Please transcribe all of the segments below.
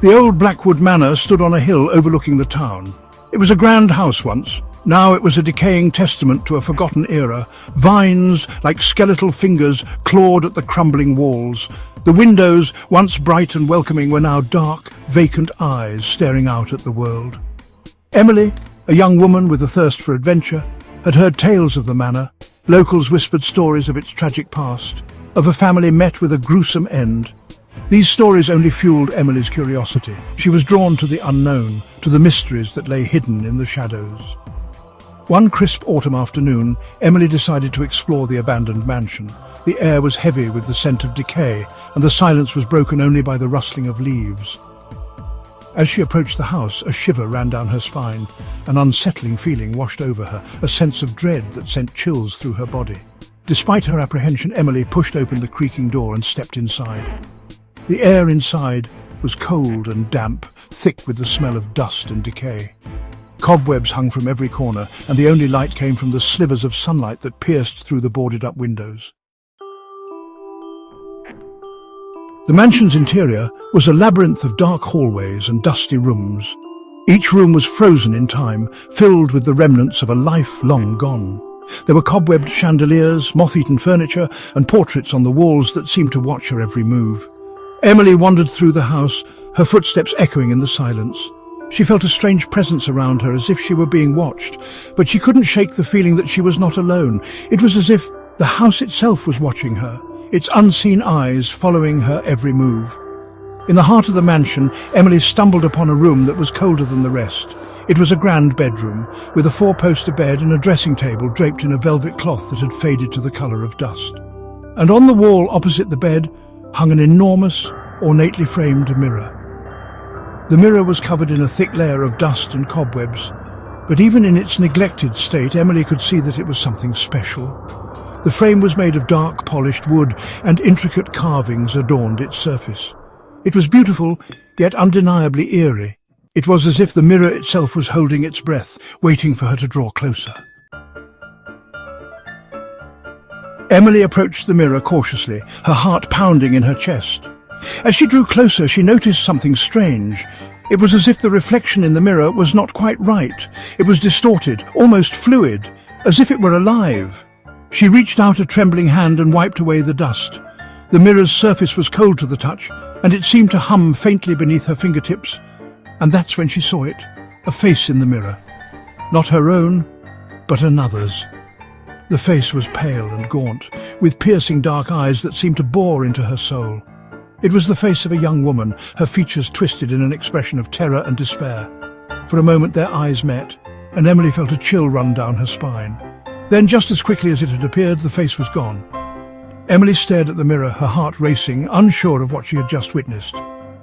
The old Blackwood Manor stood on a hill overlooking the town. It was a grand house once. Now it was a decaying testament to a forgotten era. Vines, like skeletal fingers, clawed at the crumbling walls. The windows, once bright and welcoming, were now dark, vacant eyes staring out at the world. Emily, a young woman with a thirst for adventure, had heard tales of the manor. Locals whispered stories of its tragic past, of a family met with a gruesome end. These stories only fueled Emily's curiosity. She was drawn to the unknown, to the mysteries that lay hidden in the shadows. One crisp autumn afternoon, Emily decided to explore the abandoned mansion. The air was heavy with the scent of decay, and the silence was broken only by the rustling of leaves. As she approached the house, a shiver ran down her spine. An unsettling feeling washed over her, a sense of dread that sent chills through her body. Despite her apprehension, Emily pushed open the creaking door and stepped inside. The air inside was cold and damp, thick with the smell of dust and decay. Cobwebs hung from every corner, and the only light came from the slivers of sunlight that pierced through the boarded-up windows. The mansion's interior was a labyrinth of dark hallways and dusty rooms. Each room was frozen in time, filled with the remnants of a life long gone. There were cobwebbed chandeliers, moth-eaten furniture, and portraits on the walls that seemed to watch her every move. Emily wandered through the house, her footsteps echoing in the silence. She felt a strange presence around her, as if she were being watched, but she couldn't shake the feeling that she was not alone. It was as if the house itself was watching her, its unseen eyes following her every move. In the heart of the mansion, Emily stumbled upon a room that was colder than the rest. It was a grand bedroom, with a four-poster bed and a dressing table draped in a velvet cloth that had faded to the colour of dust. And on the wall opposite the bed hung an enormous, ornately framed mirror. The mirror was covered in a thick layer of dust and cobwebs, but even in its neglected state, Emily could see that it was something special. The frame was made of dark, polished wood, and intricate carvings adorned its surface. It was beautiful, yet undeniably eerie. It was as if the mirror itself was holding its breath, waiting for her to draw closer. Emily approached the mirror cautiously, her heart pounding in her chest. As she drew closer, she noticed something strange. It was as if the reflection in the mirror was not quite right. It was distorted, almost fluid, as if it were alive. She reached out a trembling hand and wiped away the dust. The mirror's surface was cold to the touch, and it seemed to hum faintly beneath her fingertips. And that's when she saw it, a face in the mirror. Not her own, but another's. The face was pale and gaunt, with piercing dark eyes that seemed to bore into her soul. It was the face of a young woman, her features twisted in an expression of terror and despair. For a moment their eyes met, and Emily felt a chill run down her spine. Then, just as quickly as it had appeared, the face was gone. Emily stared at the mirror, her heart racing, unsure of what she had just witnessed.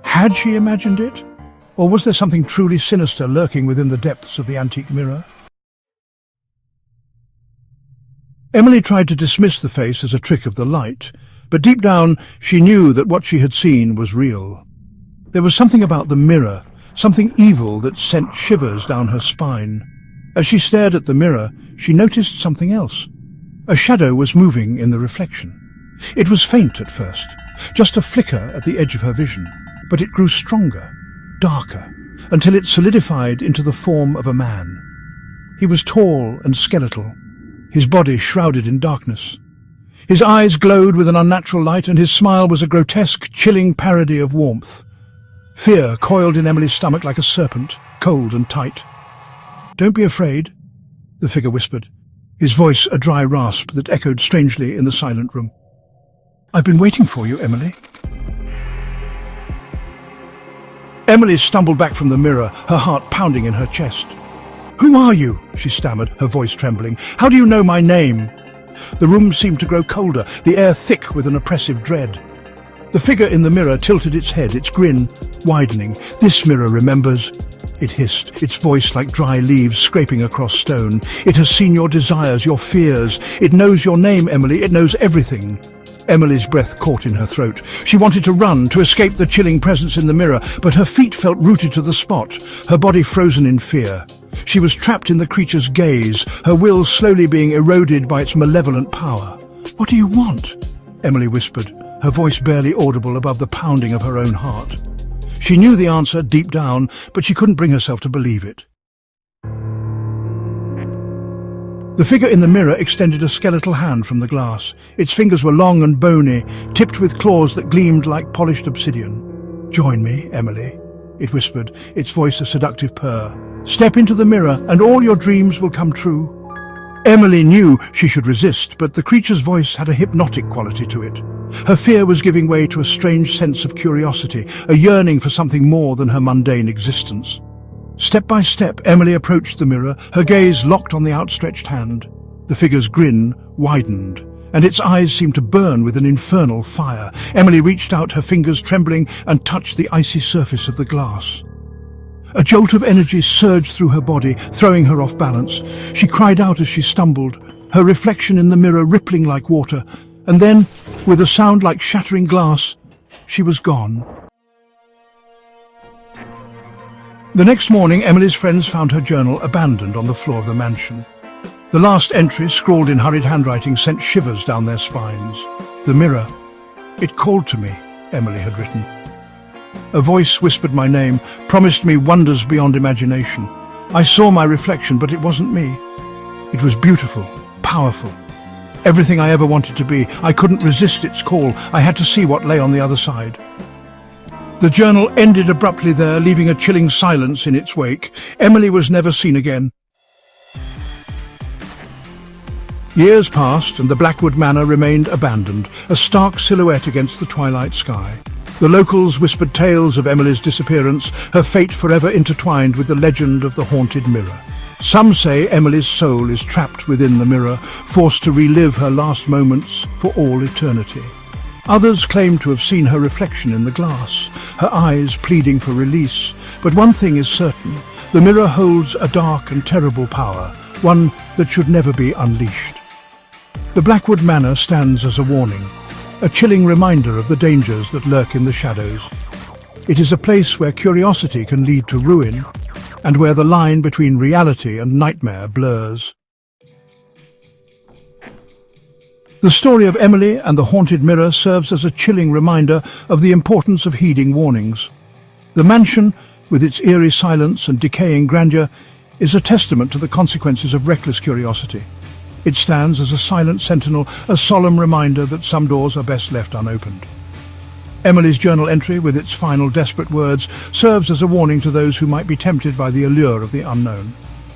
Had she imagined it? Or was there something truly sinister lurking within the depths of the antique mirror? Emily tried to dismiss the face as a trick of the light, but deep down she knew that what she had seen was real. There was something about the mirror, something evil that sent shivers down her spine. As she stared at the mirror, she noticed something else. A shadow was moving in the reflection. It was faint at first, just a flicker at the edge of her vision, but it grew stronger, darker, until it solidified into the form of a man. He was tall and skeletal, his body shrouded in darkness. His eyes glowed with an unnatural light, and his smile was a grotesque, chilling parody of warmth. Fear coiled in Emily's stomach like a serpent, cold and tight. "Don't be afraid," the figure whispered, his voice a dry rasp that echoed strangely in the silent room. "I've been waiting for you, Emily." Emily stumbled back from the mirror, her heart pounding in her chest. "Who are you?" she stammered, her voice trembling. "How do you know my name?" The room seemed to grow colder, the air thick with an oppressive dread. The figure in the mirror tilted its head, its grin widening. "This mirror remembers," it hissed, its voice like dry leaves scraping across stone. "It has seen your desires, your fears. It knows your name, Emily. It knows everything." Emily's breath caught in her throat. She wanted to run, to escape the chilling presence in the mirror, but her feet felt rooted to the spot, her body frozen in fear. She was trapped in the creature's gaze, her will slowly being eroded by its malevolent power. "What do you want?" Emily whispered, her voice barely audible above the pounding of her own heart. She knew the answer deep down, but she couldn't bring herself to believe it. The figure in the mirror extended a skeletal hand from the glass. Its fingers were long and bony, tipped with claws that gleamed like polished obsidian. "Join me, Emily," it whispered, its voice a seductive purr. "Step into the mirror and all your dreams will come true." Emily knew she should resist, but the creature's voice had a hypnotic quality to it. Her fear was giving way to a strange sense of curiosity, a yearning for something more than her mundane existence. Step by step, Emily approached the mirror, her gaze locked on the outstretched hand. The figure's grin widened, and its eyes seemed to burn with an infernal fire. Emily reached out, her fingers trembling, and touched the icy surface of the glass. A jolt of energy surged through her body, throwing her off balance. She cried out as she stumbled, her reflection in the mirror rippling like water, and then, with a sound like shattering glass, she was gone. The next morning, Emily's friends found her journal abandoned on the floor of the mansion. The last entry, scrawled in hurried handwriting, sent shivers down their spines. "The mirror. It called to me," Emily had written. "A voice whispered my name, promised me wonders beyond imagination. I saw my reflection, but it wasn't me. It was beautiful, powerful. Everything I ever wanted to be. I couldn't resist its call. I had to see what lay on the other side." The journal ended abruptly there, leaving a chilling silence in its wake. Emily was never seen again. Years passed, and the Blackwood Manor remained abandoned, a stark silhouette against the twilight sky. The locals whispered tales of Emily's disappearance, her fate forever intertwined with the legend of the haunted mirror. Some say Emily's soul is trapped within the mirror, forced to relive her last moments for all eternity. Others claim to have seen her reflection in the glass, her eyes pleading for release. But one thing is certain: the mirror holds a dark and terrible power, one that should never be unleashed. The Blackwood Manor stands as a warning, a chilling reminder of the dangers that lurk in the shadows. It is a place where curiosity can lead to ruin, and where the line between reality and nightmare blurs. The story of Emily and the haunted mirror serves as a chilling reminder of the importance of heeding warnings. The mansion, with its eerie silence and decaying grandeur, is a testament to the consequences of reckless curiosity. It stands as a silent sentinel, a solemn reminder that some doors are best left unopened. Emily's journal entry, with its final desperate words, serves as a warning to those who might be tempted by the allure of the unknown.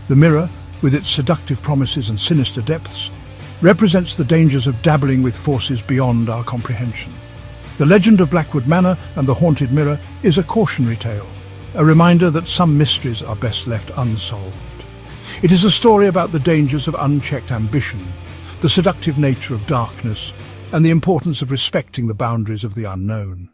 The mirror, with its seductive promises and sinister depths, represents the dangers of dabbling with forces beyond our comprehension. The legend of Blackwood Manor and the haunted mirror is a cautionary tale, a reminder that some mysteries are best left unsolved. It is a story about the dangers of unchecked ambition, the seductive nature of darkness, and the importance of respecting the boundaries of the unknown.